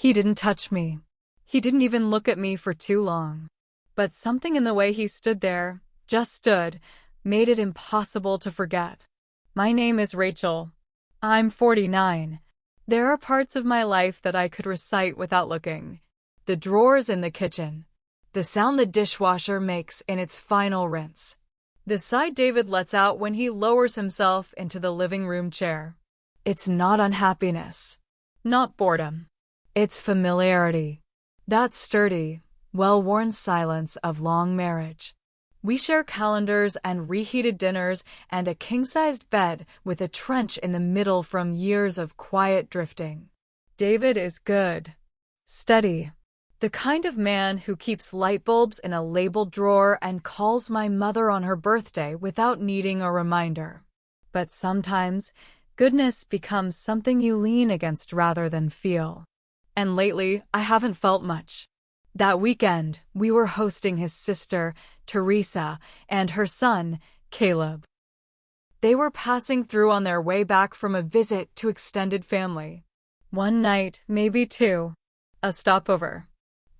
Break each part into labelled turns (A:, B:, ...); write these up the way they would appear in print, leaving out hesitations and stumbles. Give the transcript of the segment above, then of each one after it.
A: He didn't touch me. He didn't even look at me for too long. But something in the way he stood there, just stood, made it impossible to forget. My name is Rachel. I'm 49. There are parts of my life that I could recite without looking. The drawers in the kitchen. The sound the dishwasher makes in its final rinse. The sigh David lets out when he lowers himself into the living room chair. It's not unhappiness. Not boredom. It's familiarity. That sturdy, well-worn silence of long marriage. We share calendars and reheated dinners and a king-sized bed with a trench in the middle from years of quiet drifting. David is good. Steady. The kind of man who keeps light bulbs in a labeled drawer and calls my mother on her birthday without needing a reminder. But sometimes, goodness becomes something you lean against rather than feel. And lately, I haven't felt much. That weekend, we were hosting his sister, Teresa, and her son, Caleb. They were passing through on their way back from a visit to extended family. One night, maybe two. A stopover.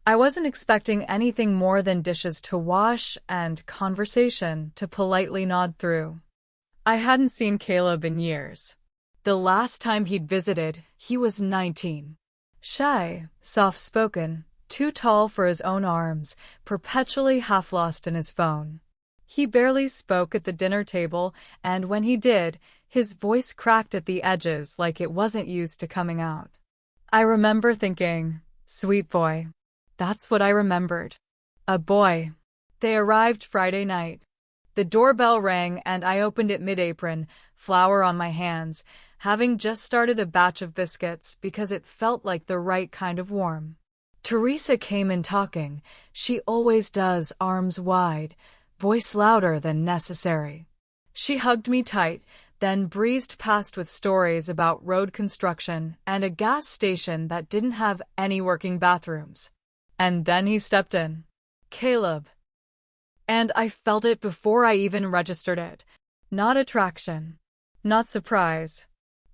A: I wasn't expecting anything more than dishes to wash and conversation to politely nod through. I hadn't seen Caleb in years. The last time he'd visited, he was 19. Shy, soft-spoken, too tall for his own arms, perpetually half-lost in his phone. He barely spoke at the dinner table, and when he did, his voice cracked at the edges like it wasn't used to coming out. I remember thinking, sweet boy. That's what I remembered. A boy. They arrived Friday night. The doorbell rang and I opened it mid-apron, flour on my hands, having just started a batch of biscuits because it felt like the right kind of warm. Teresa came in talking. She always does, arms wide, voice louder than necessary. She hugged me tight, then breezed past with stories about road construction and a gas station that didn't have any working bathrooms. And then he stepped in. Caleb. And I felt it before I even registered it. Not attraction. Not surprise.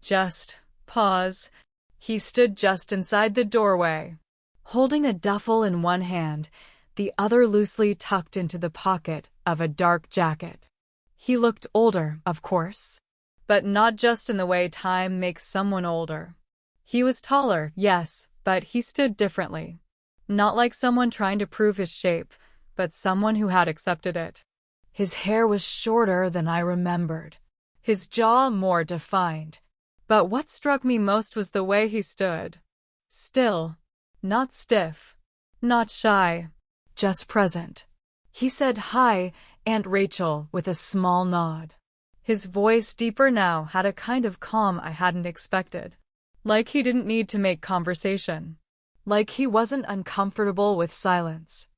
A: Just pause. He stood just inside the doorway, holding a duffel in one hand, the other loosely tucked into the pocket of a dark jacket. He looked older, of course, but not just in the way time makes someone older. He was taller, yes, but he stood differently. Not like someone trying to prove his shape, but someone who had accepted it. His hair was shorter than I remembered, his jaw more defined. But what struck me most was the way he stood. Still. Not stiff. Not shy. Just present. He said, "Hi, Aunt Rachel," with a small nod. His voice, deeper now, had a kind of calm I hadn't expected. Like he didn't need to make conversation. Like he wasn't uncomfortable with silence.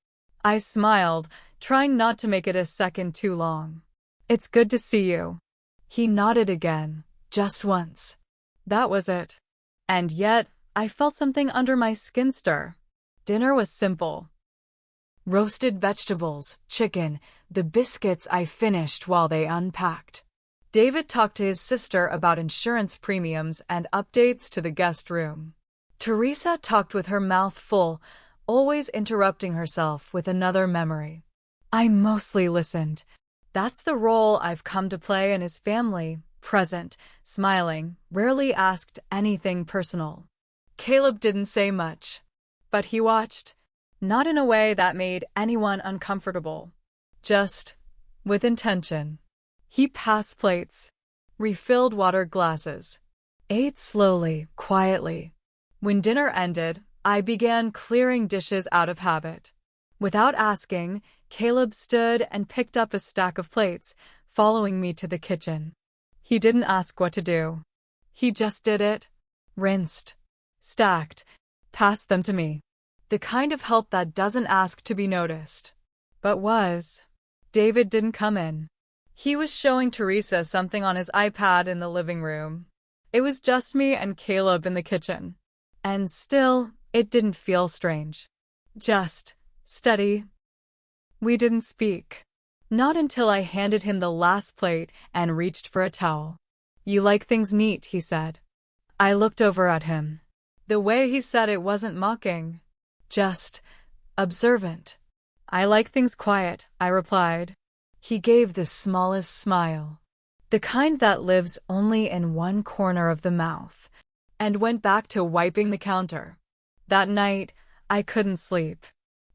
A: I smiled, trying not to make it a second too long. "It's good to see you." He nodded again, just once. That was it. And yet, I felt something under my skin stir. Dinner was simple. Roasted vegetables, chicken, the biscuits I finished while they unpacked. David talked to his sister about insurance premiums and updates to the guest room. Teresa talked with her mouth full, always interrupting herself with another memory. I mostly listened. That's the role I've come to play in his family, present, smiling, rarely asked anything personal. Caleb didn't say much, but he watched, not in a way that made anyone uncomfortable, just with intention. He passed plates, refilled water glasses, ate slowly, quietly. When dinner ended, I began clearing dishes out of habit. Without asking, Caleb stood and picked up a stack of plates, following me to the kitchen. He didn't ask what to do. He just did it. Rinsed. Stacked. Passed them to me. The kind of help that doesn't ask to be noticed. But was. David didn't come in. He was showing Teresa something on his iPad in the living room. It was just me and Caleb in the kitchen. And still, it didn't feel strange. Just steady. We didn't speak. Not until I handed him the last plate and reached for a towel. "You like things neat," he said. I looked over at him. The way he said it wasn't mocking, just observant. I like things quiet, I replied. He gave the smallest smile, the kind that lives only in one corner of the mouth, and went back to wiping the counter. That night, I couldn't sleep.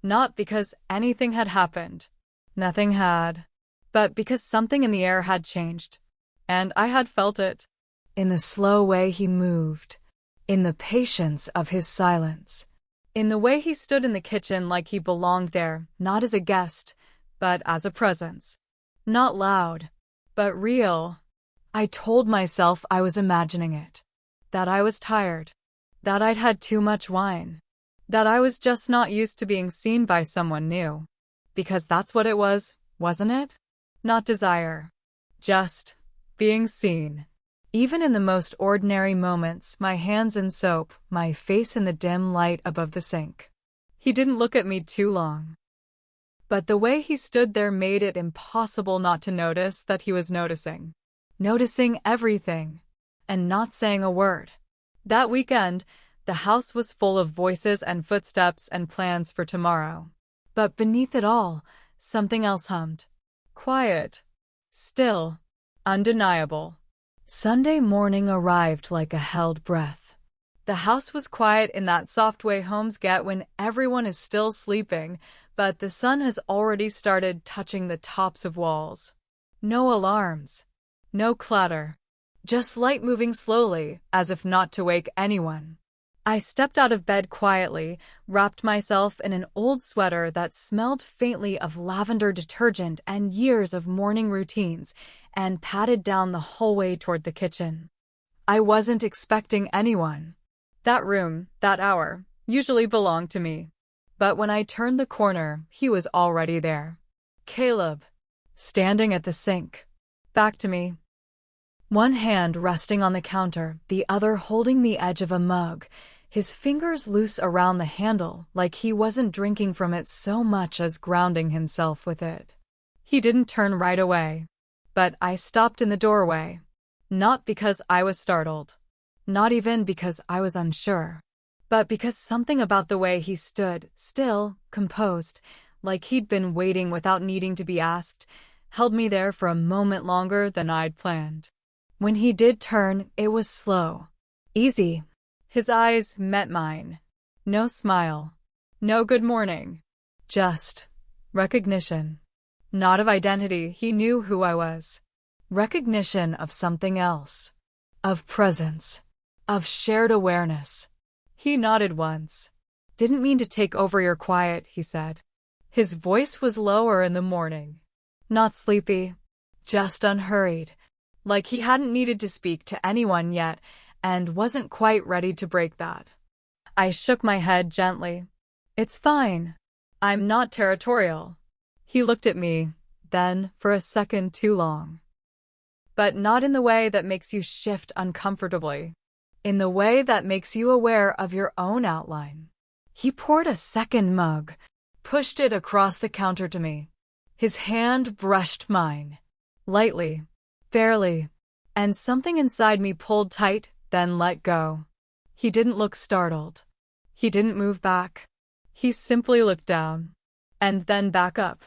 A: Not because anything had happened. Nothing had. But because something in the air had changed. And I had felt it. In the slow way he moved. In the patience of his silence. In the way he stood in the kitchen like he belonged there, not as a guest, but as a presence. Not loud, but real. I told myself I was imagining it. That I was tired. That I'd had too much wine. That I was just not used to being seen by someone new. Because that's what it was, wasn't it? Not desire. Just being seen. Even in the most ordinary moments, my hands in soap, my face in the dim light above the sink. He didn't look at me too long. But the way he stood there made it impossible not to notice that he was noticing. Noticing everything. And not saying a word. That weekend, the house was full of voices and footsteps and plans for tomorrow. But beneath it all, something else hummed. Quiet. Still. Undeniable. Sunday morning arrived like a held breath. The house was quiet in that soft way homes get when everyone is still sleeping, but the sun has already started touching the tops of walls. No alarms. No clatter. Just light moving slowly, as if not to wake anyone. I stepped out of bed quietly, wrapped myself in an old sweater that smelled faintly of lavender detergent and years of morning routines, and padded down the hallway toward the kitchen. I wasn't expecting anyone. That room, that hour, usually belonged to me. But when I turned the corner, he was already there. Caleb, standing at the sink. Back to me. One hand resting on the counter, the other holding the edge of a mug, his fingers loose around the handle like he wasn't drinking from it so much as grounding himself with it. He didn't turn right away. But I stopped in the doorway. Not because I was startled. Not even because I was unsure. But because something about the way he stood, still, composed, like he'd been waiting without needing to be asked, held me there for a moment longer than I'd planned. When he did turn, it was slow. Easy. His eyes met mine. No smile. No good morning. Just recognition. Not of identity, he knew who I was. Recognition of something else. Of presence. Of shared awareness. He nodded once. Didn't mean to take over your quiet, he said. His voice was lower in the morning. Not sleepy. Just unhurried. Like he hadn't needed to speak to anyone yet, and wasn't quite ready to break that. I shook my head gently. It's fine. I'm not territorial. He looked at me, then, for a second too long. But not in the way that makes you shift uncomfortably. In the way that makes you aware of your own outline. He poured a second mug, pushed it across the counter to me. His hand brushed mine. Lightly. Barely. And something inside me pulled tight, then let go. He didn't look startled. He didn't move back. He simply looked down. And then back up.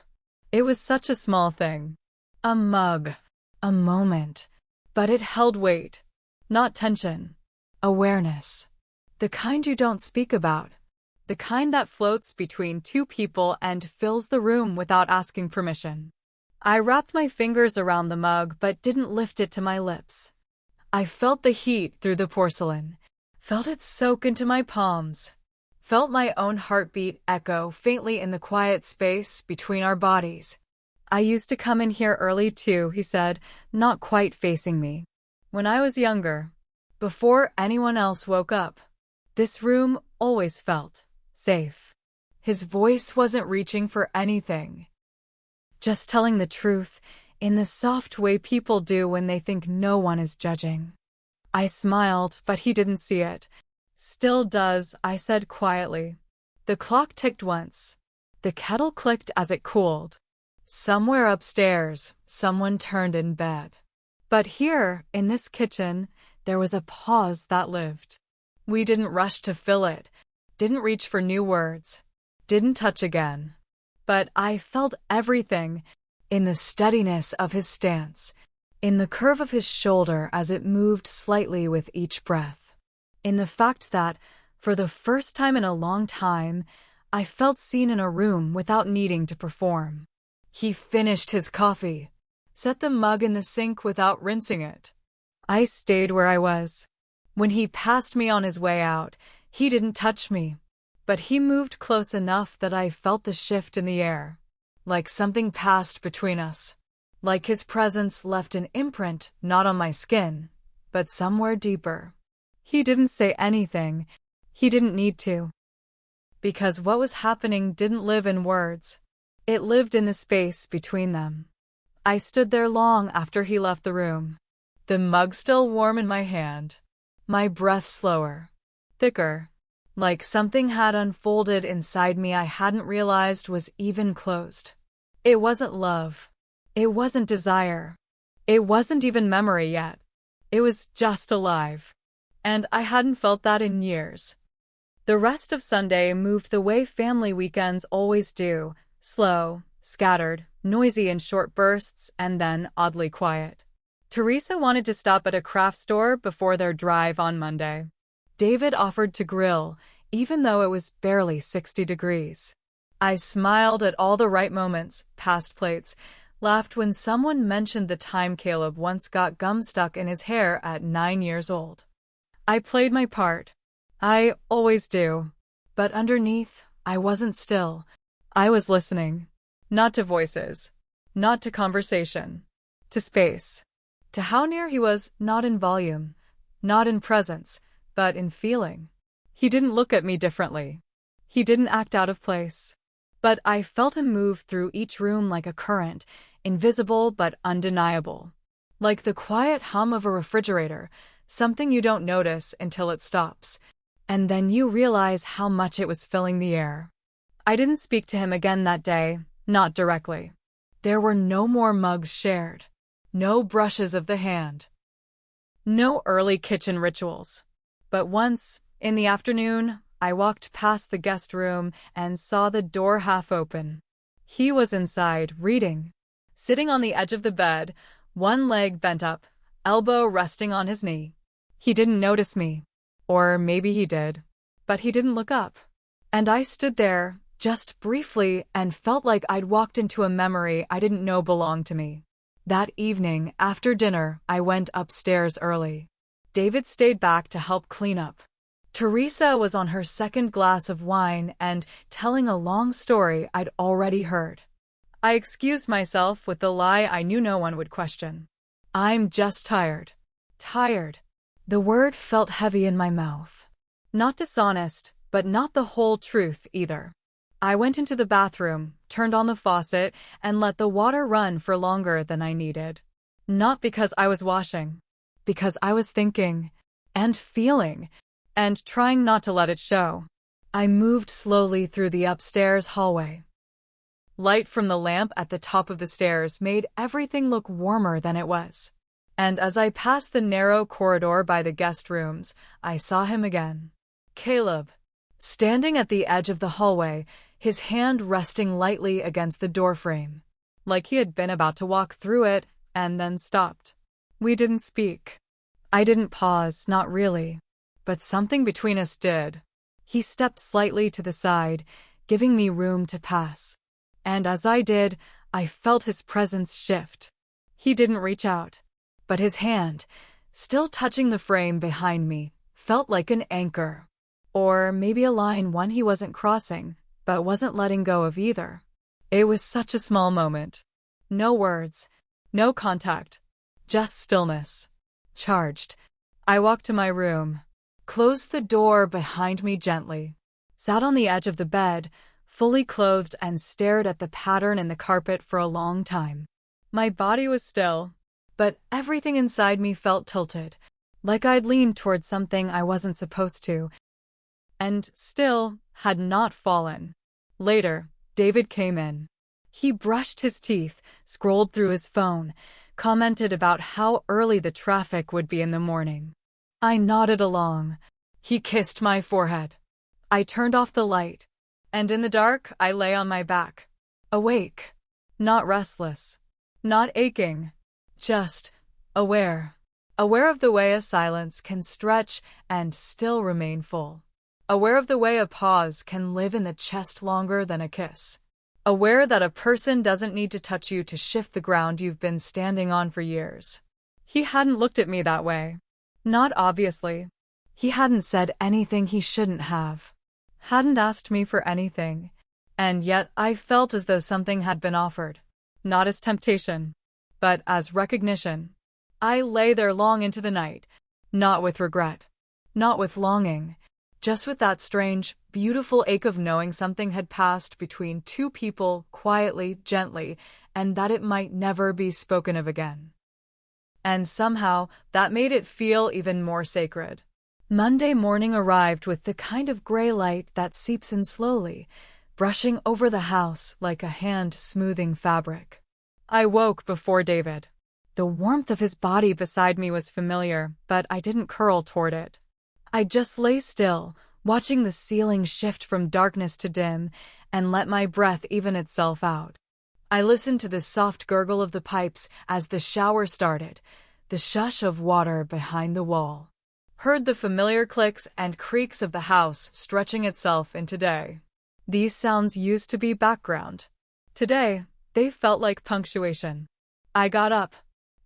A: It was such a small thing. A mug. A moment. But it held weight. Not tension. Awareness. The kind you don't speak about. The kind that floats between two people and fills the room without asking permission. I wrapped my fingers around the mug but didn't lift it to my lips. I felt the heat through the porcelain. Felt it soak into my palms. Felt my own heartbeat echo faintly in the quiet space between our bodies. I used to come in here early too, he said, not quite facing me. When I was younger. Before anyone else woke up. This room always felt safe. His voice wasn't reaching for anything. Just telling the truth in the soft way people do when they think no one is judging. I smiled, but he didn't see it. Still does, I said quietly. The clock ticked once. The kettle clicked as it cooled. Somewhere upstairs, someone turned in bed. But here, in this kitchen, there was a pause that lived. We didn't rush to fill it, didn't reach for new words, didn't touch again. But I felt everything, in the steadiness of his stance, in the curve of his shoulder as it moved slightly with each breath, in the fact that, for the first time in a long time, I felt seen in a room without needing to perform. He finished his coffee, set the mug in the sink without rinsing it. I stayed where I was. When he passed me on his way out, he didn't touch me, but he moved close enough that I felt the shift in the air, like something passed between us, like his presence left an imprint not on my skin, but somewhere deeper. He didn't say anything. He didn't need to. Because what was happening didn't live in words. It lived in the space between them. I stood there long after he left the room, the mug still warm in my hand, my breath slower, thicker, like something had unfolded inside me I hadn't realized was even closed. It wasn't love. It wasn't desire. It wasn't even memory yet. It was just alive. And I hadn't felt that in years. The rest of Sunday moved the way family weekends always do, slow, scattered, noisy in short bursts, and then oddly quiet. Teresa wanted to stop at a craft store before their drive on Monday. David offered to grill, even though it was barely 60 degrees. I smiled at all the right moments, past plates, laughed when someone mentioned the time Caleb once got gum stuck in his hair at 9 years old. I played my part. I always do. But underneath, I wasn't still. I was listening. Not to voices. Not to conversation. To space. To how near he was, not in volume. Not in presence, but in feeling. He didn't look at me differently. He didn't act out of place. But I felt him move through each room like a current, invisible but undeniable. Like the quiet hum of a refrigerator, something you don't notice until it stops. And then you realize how much it was filling the air. I didn't speak to him again that day, not directly. There were no more mugs shared. No brushes of the hand. No early kitchen rituals. But once, in the afternoon, I walked past the guest room and saw the door half open. He was inside, reading. Sitting on the edge of the bed, one leg bent up, elbow resting on his knee. He didn't notice me. Or maybe he did. But he didn't look up. And I stood there, just briefly, and felt like I'd walked into a memory I didn't know belonged to me. That evening, after dinner, I went upstairs early. David stayed back to help clean up. Teresa was on her second glass of wine and telling a long story I'd already heard. I excused myself with the lie I knew no one would question. I'm just tired. Tired. The word felt heavy in my mouth. Not dishonest, but not the whole truth either. I went into the bathroom, turned on the faucet, and let the water run for longer than I needed. Not because I was washing. Because I was thinking, and feeling, and trying not to let it show. I moved slowly through the upstairs hallway. Light from the lamp at the top of the stairs made everything look warmer than it was. And as I passed the narrow corridor by the guest rooms, I saw him again. Caleb. Standing at the edge of the hallway, his hand resting lightly against the doorframe. Like he had been about to walk through it, and then stopped. We didn't speak. I didn't pause, not really. But something between us did. He stepped slightly to the side, giving me room to pass. And as I did, I felt his presence shift. He didn't reach out. But his hand, still touching the frame behind me, felt like an anchor. Or maybe a line one he wasn't crossing, but wasn't letting go of either. It was such a small moment. No words, no contact, just stillness. Charged. I walked to my room, closed the door behind me gently, sat on the edge of the bed, fully clothed, and stared at the pattern in the carpet for a long time. My body was still. But everything inside me felt tilted, like I'd leaned toward something I wasn't supposed to, and still had not fallen. Later, David came in. He brushed his teeth, scrolled through his phone, commented about how early the traffic would be in the morning. I nodded along, He kissed my forehead. I turned off the light, and in the dark, I lay on my back. Awake. Not restless. Not aching. Just aware. Aware of the way a silence can stretch and still remain full. Aware of the way a pause can live in the chest longer than a kiss. Aware that a person doesn't need to touch you to shift the ground you've been standing on for years. He hadn't looked at me that way. Not obviously. He hadn't said anything he shouldn't have. Hadn't asked me for anything. And yet I felt as though something had been offered. Not as temptation, but as recognition. I lay there long into the night, not with regret, not with longing, just with that strange, beautiful ache of knowing something had passed between two people quietly, gently, and that it might never be spoken of again. And somehow, that made it feel even more sacred. Monday morning arrived with the kind of gray light that seeps in slowly, brushing over the house like a hand smoothing fabric. I woke before David. The warmth of his body beside me was familiar, but I didn't curl toward it. I just lay still, watching the ceiling shift from darkness to dim, and let my breath even itself out. I listened to the soft gurgle of the pipes as the shower started, the shush of water behind the wall. Heard the familiar clicks and creaks of the house stretching itself into day. These sounds used to be background. Today, they felt like punctuation. I got up,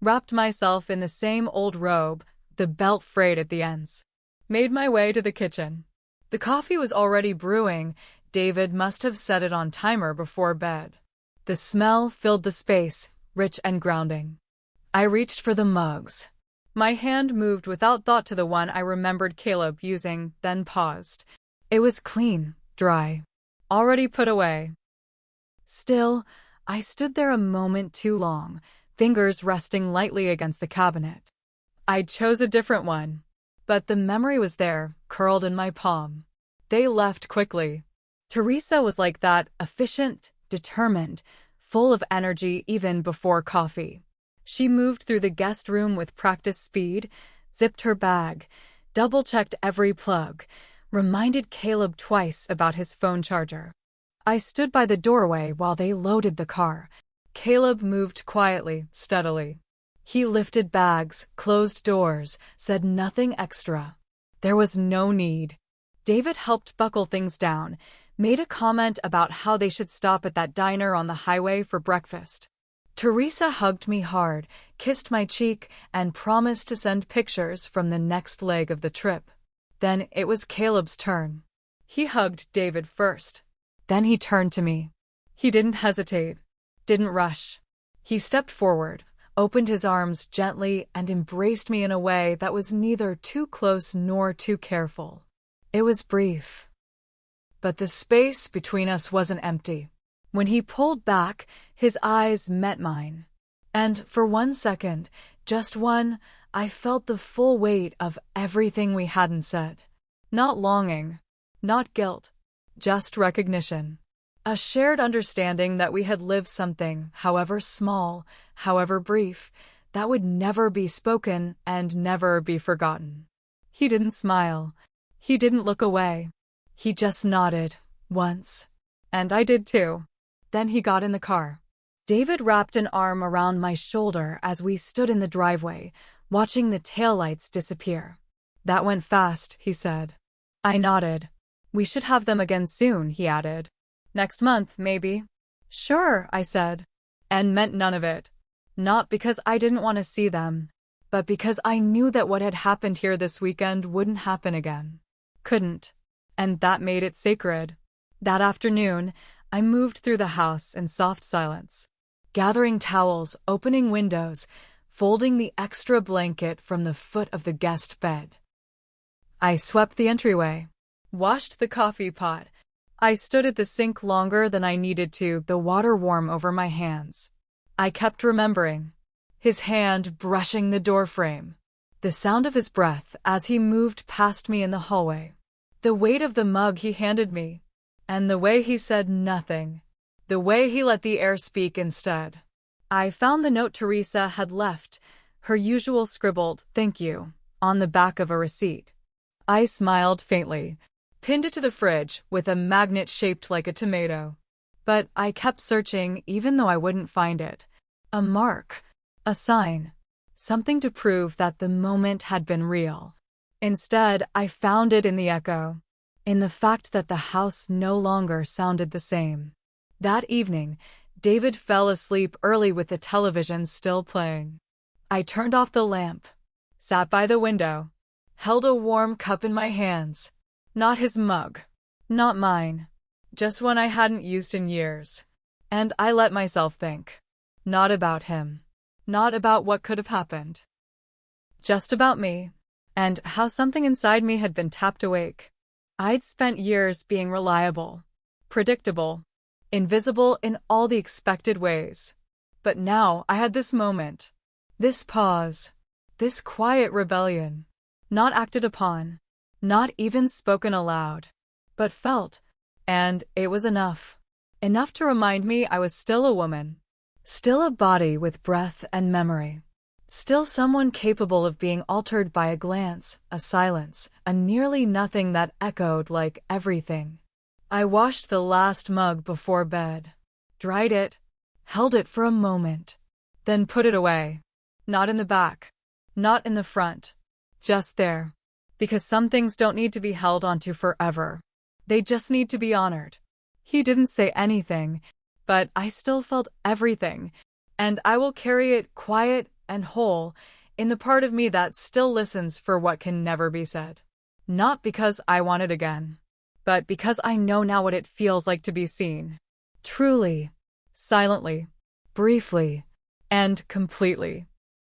A: wrapped myself in the same old robe, the belt frayed at the ends. Made my way to the kitchen. The coffee was already brewing. David must have set it on timer before bed. The smell filled the space, rich and grounding. I reached for the mugs. My hand moved without thought to the one I remembered Caleb using, then paused. It was clean, dry, already put away. Still, I stood there a moment too long, fingers resting lightly against the cabinet. I chose a different one, but the memory was there, curled in my palm. They left quickly. Teresa was like that, efficient, determined, full of energy even before coffee. She moved through the guest room with practiced speed, zipped her bag, double-checked every plug, reminded Caleb twice about his phone charger. I stood by the doorway while they loaded the car. Caleb moved quietly, steadily. He lifted bags, closed doors, said nothing extra. There was no need. David helped buckle things down, made a comment about how they should stop at that diner on the highway for breakfast. Teresa hugged me hard, kissed my cheek, and promised to send pictures from the next leg of the trip. Then it was Caleb's turn. He hugged David first. Then he turned to me. He didn't hesitate, didn't rush. He stepped forward, opened his arms gently, and embraced me in a way that was neither too close nor too careful. It was brief. But the space between us wasn't empty. When he pulled back, his eyes met mine. And for 1 second, just one, I felt the full weight of everything we hadn't said. Not longing, not guilt, just recognition. A shared understanding that we had lived something, however small, however brief, that would never be spoken and never be forgotten. He didn't smile. He didn't look away. He just nodded, once. And I did too. Then he got in the car. David wrapped an arm around my shoulder as we stood in the driveway, watching the taillights disappear. That went fast, he said. I nodded. We should have them again soon, he added. Next month, maybe. Sure, I said. And meant none of it. Not because I didn't want to see them, but because I knew that what had happened here this weekend wouldn't happen again. Couldn't. And that made it sacred. That afternoon, I moved through the house in soft silence, gathering towels, opening windows, folding the extra blanket from the foot of the guest bed. I swept the entryway, washed the coffee pot. I stood at the sink longer than I needed to, the water warm over my hands. I kept remembering. His hand brushing the doorframe. The sound of his breath as he moved past me in the hallway. The weight of the mug he handed me. And the way he said nothing. The way he let the air speak instead. I found the note Teresa had left, her usual scribbled, "Thank you," on the back of a receipt. I smiled faintly, pinned it to the fridge with a magnet shaped like a tomato. But I kept searching even though I wouldn't find it. A mark, a sign, something to prove that the moment had been real. Instead, I found it in the echo, in the fact that the house no longer sounded the same. That evening, David fell asleep early with the television still playing. I turned off the lamp, sat by the window, held a warm cup in my hands. Not his mug, not mine, just one I hadn't used in years. And I let myself think. Not about him, not about what could have happened. Just about me, and how something inside me had been tapped awake. I'd spent years being reliable, predictable, invisible in all the expected ways. But now I had this moment, this pause, this quiet rebellion, not acted upon, not even spoken aloud, but felt, and it was enough. Enough to remind me I was still a woman, still a body with breath and memory, still someone capable of being altered by a glance, a silence, a nearly nothing that echoed like everything. I washed the last mug before bed, dried it, held it for a moment, then put it away. Not in the back, not in the front, just there. Because some things don't need to be held onto forever. They just need to be honored. He didn't say anything, but I still felt everything, and I will carry it quiet and whole in the part of me that still listens for what can never be said. Not because I want it again, but because I know now what it feels like to be seen. Truly, silently, briefly, and completely.